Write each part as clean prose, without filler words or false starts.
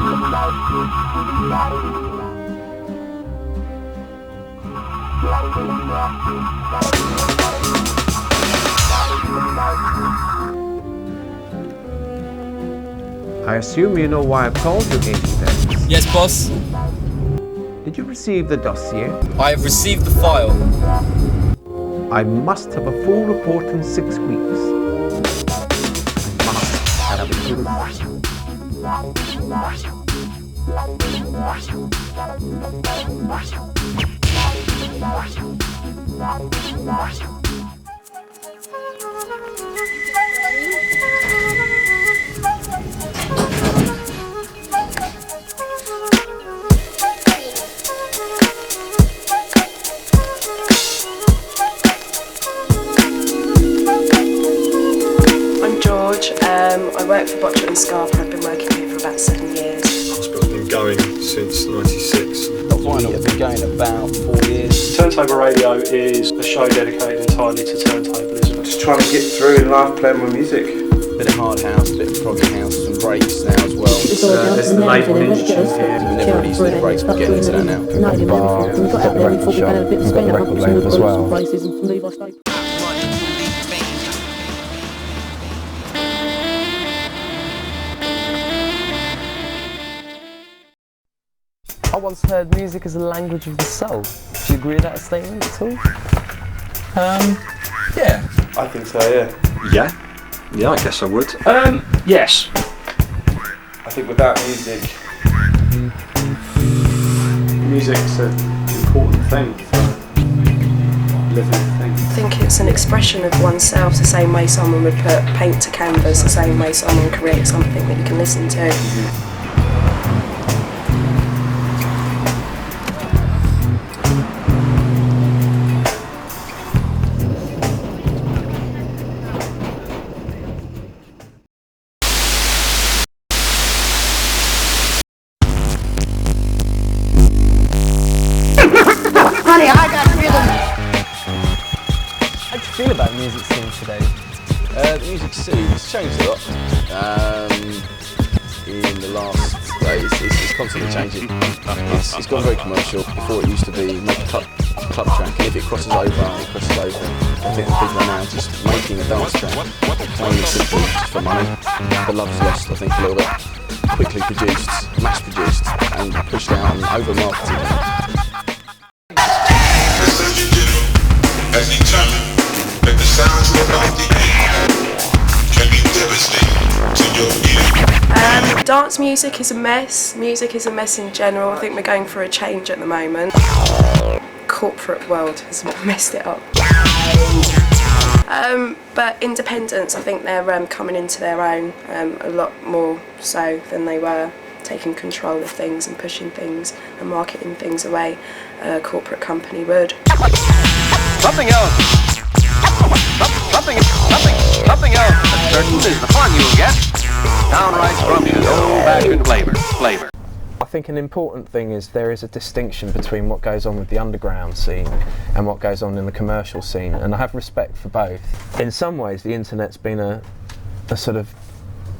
I assume you know why I've called you, Agent X. Yes, boss. Did you receive the dossier? I have received the file. I must have a full report in 6 weeks. I must have a full I work for Botcher and Scarpa. I've been working here for about 7 years. The hospital's been going since '96. Vinyl has been going about 4 years. Turntable Radio is a show dedicated entirely to turntablism. Just trying to get through in life playing my music. Bit of hard house, bit of proggy house, some breaks now as well. There's the label Institute here. We never really used to do breaks, but getting into that now. We've got a bar, we've got a record shop, we've got a record label as well. I once heard music as a language of the soul. Do you agree with that statement at all? Yeah. I think so, yeah. Yeah, I guess I would. Yes. I think without music... Music's an important thing for living thing. I think it's an expression of oneself, the same way someone would put paint to canvas, the same way someone creates something that you can listen to. Honey, I got rhythm. How do you feel about the music scene today? The music scene's changed a lot in the last days. It's constantly changing. It's gone very commercial. Before it used to be make a club track, and if it crosses over, it crosses over. I think people are now just making a dance track, playing it simply just for money. The love's lost, I think, a little bit. Quickly produced, mass produced, and pushed out and over marketed. As determined that the sounds we're about to hear can be devastating to your ear. Dance music is a mess. Music is a mess in general. I think we're going for a change at the moment. Corporate world has messed it up. But independents, I think they're coming into their own a lot more so than they were, taking control of things and pushing things and marketing things away a corporate company would. Something else that's certain is the fun you'll get. Downright scrumptious, old-fashioned flavor. I think an important thing is there is a distinction between what goes on with the underground scene and what goes on in the commercial scene, and I have respect for both. In some ways, the internet's been a sort of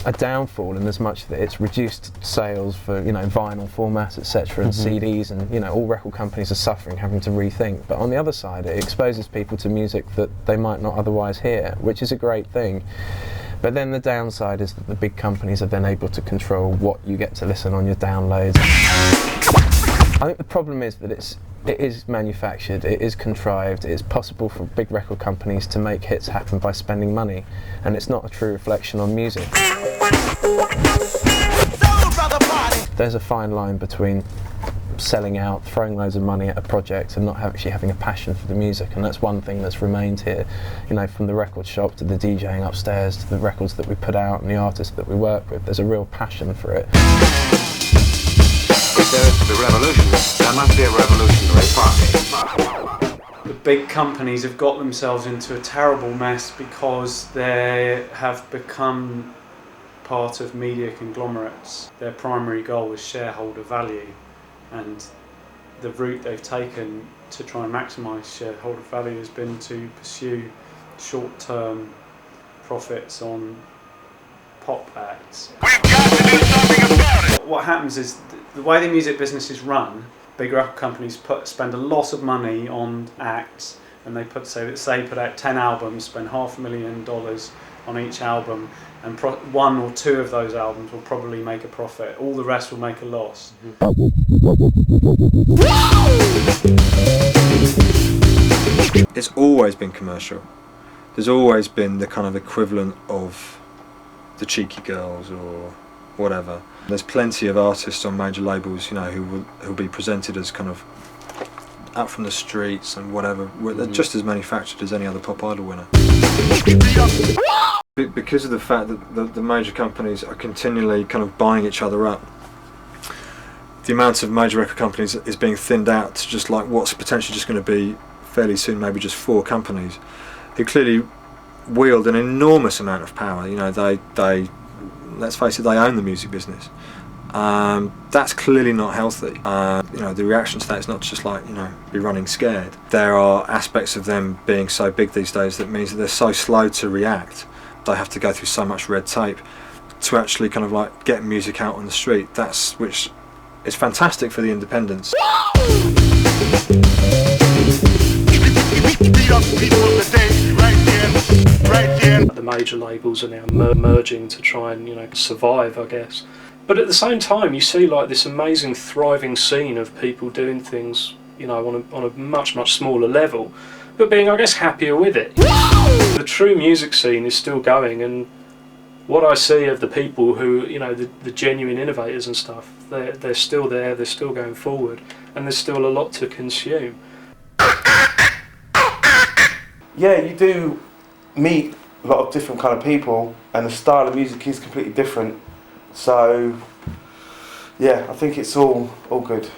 a downfall in as much that it's reduced sales for vinyl formats, etc., and CDs, and all record companies are suffering, having to rethink. But on the other side, it exposes people to music that they might not otherwise hear, which is a great thing. But then the downside is that the big companies are then able to control what you get to listen on your downloads. I think the problem is that it is manufactured, it is contrived, it is possible for big record companies to make hits happen by spending money, and it's not a true reflection on music. There's a fine line between selling out, throwing loads of money at a project and not actually having a passion for the music, and that's one thing that's remained here, from the record shop to the DJing upstairs to the records that we put out and the artists that we work with. There's a real passion for it. If there is to be revolution, there must be a revolutionary party. The big companies have got themselves into a terrible mess because they have become part of media conglomerates. Their primary goal is shareholder value, and the route they've taken to try and maximise shareholder value has been to pursue short-term profits on pop acts. We've got to do something about it. What happens is the way the music business is run, big record companies spend a lot of money on acts, and they put out 10 albums, spend $500,000 on each album, and one or two of those albums will probably make a profit. All the rest will make a loss. It's always been commercial. There's always been the kind of equivalent of the Cheeky Girls or whatever. There's plenty of artists on major labels, you know, who'll be presented as kind of out from the streets and whatever. They're just as manufactured as any other Pop Idol winner. Because of the fact that the major companies are continually kind of buying each other up, the amount of major record companies is being thinned out to just like what's potentially just going to be fairly soon maybe just 4 companies who clearly wield an enormous amount of power. You know, they let's face it, they own the music business. That's clearly not healthy. You know, the reaction to that is not just like, you know, be running scared. There are aspects of them being so big these days that means that they're so slow to react. They have to go through so much red tape to actually kind of like get music out on the street. Which is fantastic for the independents. The major labels are now merging to try and, you know, survive, I guess. But at the same time, you see like this amazing thriving scene of people doing things, you know, on a much smaller level, but being, I guess, happier with it. The true music scene is still going, and what I see of the people who, you know, the genuine innovators and stuff, they're still there, they're still going forward, and there's still a lot to consume. Yeah, you do meet a lot of different kind of people, and the style of music is completely different. So, yeah, I think it's all good.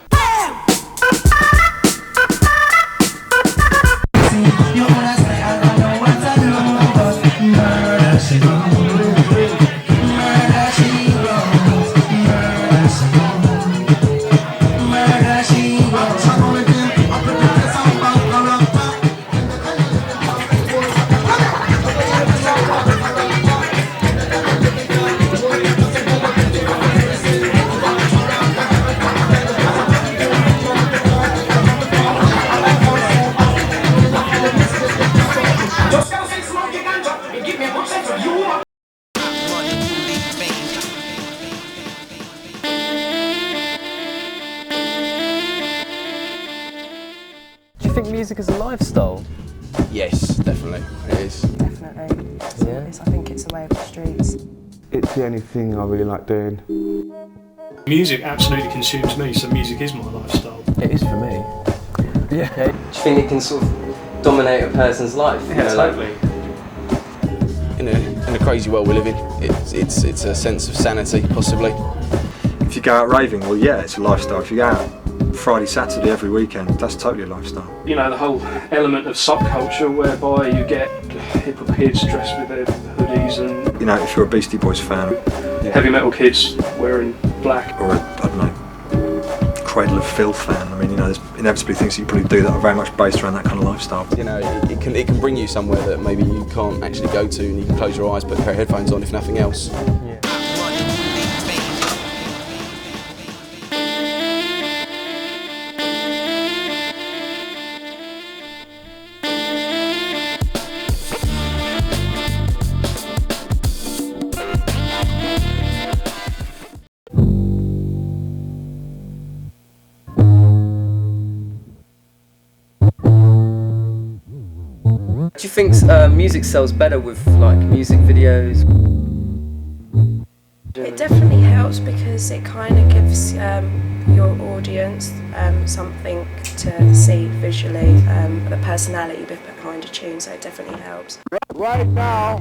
Do you think music is a lifestyle? Yes, definitely, it is. Definitely. Yeah. I think it's a way of the streets. It's the only thing I really like doing. Music absolutely consumes me, so music is my lifestyle. It is for me. Yeah. Do you think it can sort of dominate a person's life? Yeah, totally. In a crazy world we live in, it's a sense of sanity, possibly. If you go out raving, well, yeah, it's a lifestyle. If you go out Friday, Saturday, every weekend, that's totally a lifestyle. You know, the whole element of subculture whereby you get hip-hop kids dressed with their hoodies and... You know, if you're a Beastie Boys fan... Heavy metal kids wearing black. Or I don't know, Cradle of Filth fan. I mean, you know, there's inevitably things that you probably do that are very much based around that kind of lifestyle. You know, it can bring you somewhere that maybe you can't actually go to, and you can close your eyes, put a pair of headphones on, if nothing else. Yeah. Do you think music sells better with like music videos? It definitely helps because it kind of gives your audience something to see visually, the personality behind a tune, so it definitely helps. Right now,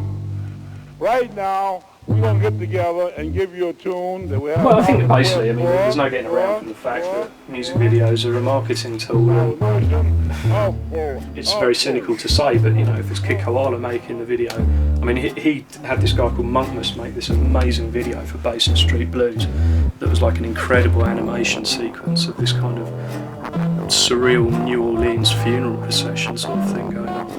we're going to get together and give you a tune that we have. Well, I think that basically, I mean, there's no getting around from the fact that music videos are a marketing tool. It's very cynical to say, but you know, if it's Kid Koala making the video, I mean, he had this guy called Monkmus make this amazing video for Basin Street Blues that was like an incredible animation sequence of this kind of surreal New Orleans funeral procession sort of thing going on.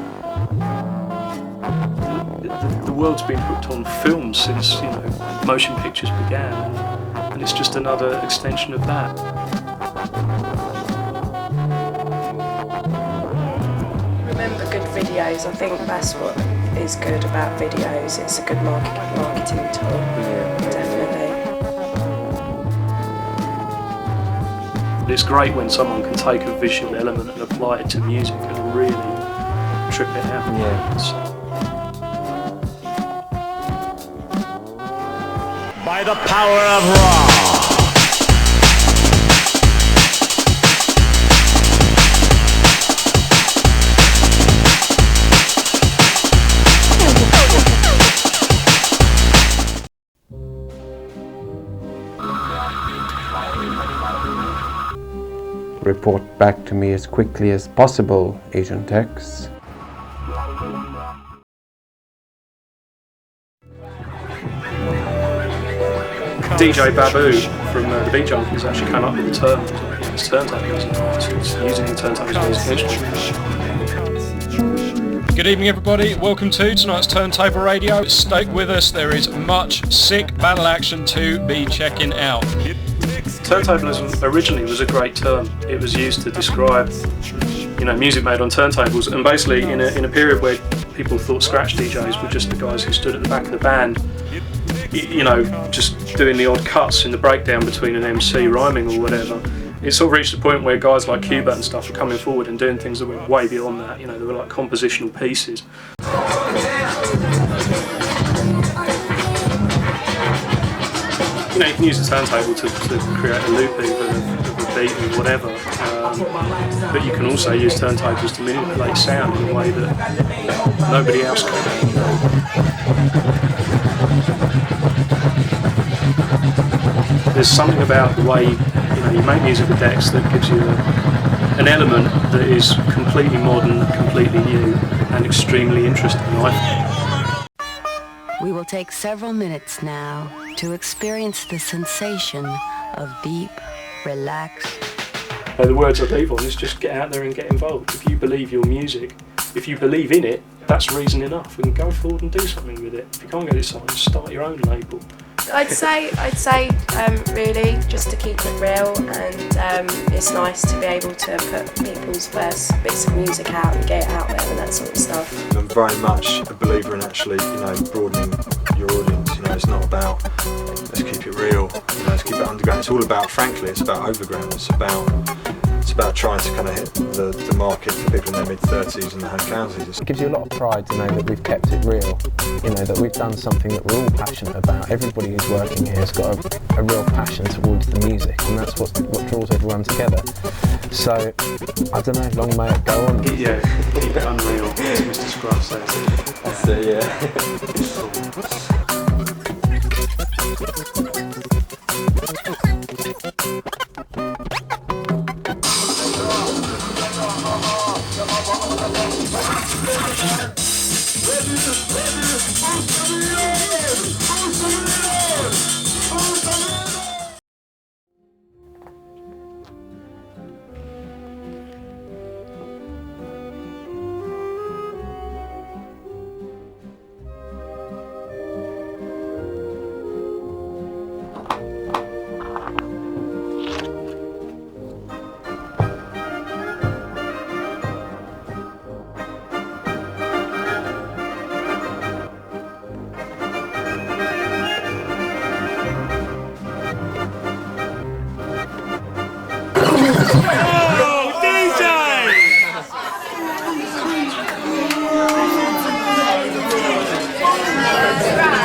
The world's been hooked on film since, you know, motion pictures began, and and it's just another extension of that. Remember good videos. I think that's what is good about videos. It's a good marketing tool. Definitely. It's great when someone can take a visual element and apply it to music and really trip it out. By the power of Ra. Report back to me as quickly as possible, Agent X. DJ Babu from the Beat Junkies actually came up with the term. It's turntables. It's using the turntables as an instrument. Good evening, everybody. Welcome to tonight's Turntable Radio. Stay with us. There is much sick battle action to be checking out. Turntablism originally was a great term. It was used to describe, music made on turntables, and basically in a period where people thought scratch DJs were just the guys who stood at the back of the band, just doing the odd cuts in the breakdown between an MC rhyming or whatever. It sort of reached a point where guys like Cuba and stuff were coming forward and doing things that went way beyond that. They were like compositional pieces. You can use a turntable to create a loop of a beat or whatever, but you can also use turntables to manipulate sound in a way that nobody else can. There's something about the way you make music with decks that gives you an element that is completely modern, completely new, and extremely interesting. We will take several minutes now to experience the sensation of deep, relaxed. The words I believe on is just get out there and get involved. If you believe your music, if you believe in it, that's reason enough. And go forward and do something with it. If you can't get it signed, start your own label. I'd say, really, just to keep it real, and it's nice to be able to put people's first bits of music out and get it out there and that sort of stuff. I'm very much a believer in actually, broadening your audience. It's not about let's keep it real, let's keep it underground. It's all about, frankly, it's about overground. It's about trying to kind of hit the market for people in their mid-30s and the home counties. It gives you a lot of pride to know that we've kept it real, that we've done something that we're all passionate about. Everybody who's working here has got a real passion towards the music, and that's what draws everyone together. So, I don't know, long may it go on. Yeah, keep it unreal, as Mr. Scruff says. That's it, yeah.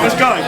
Let's go.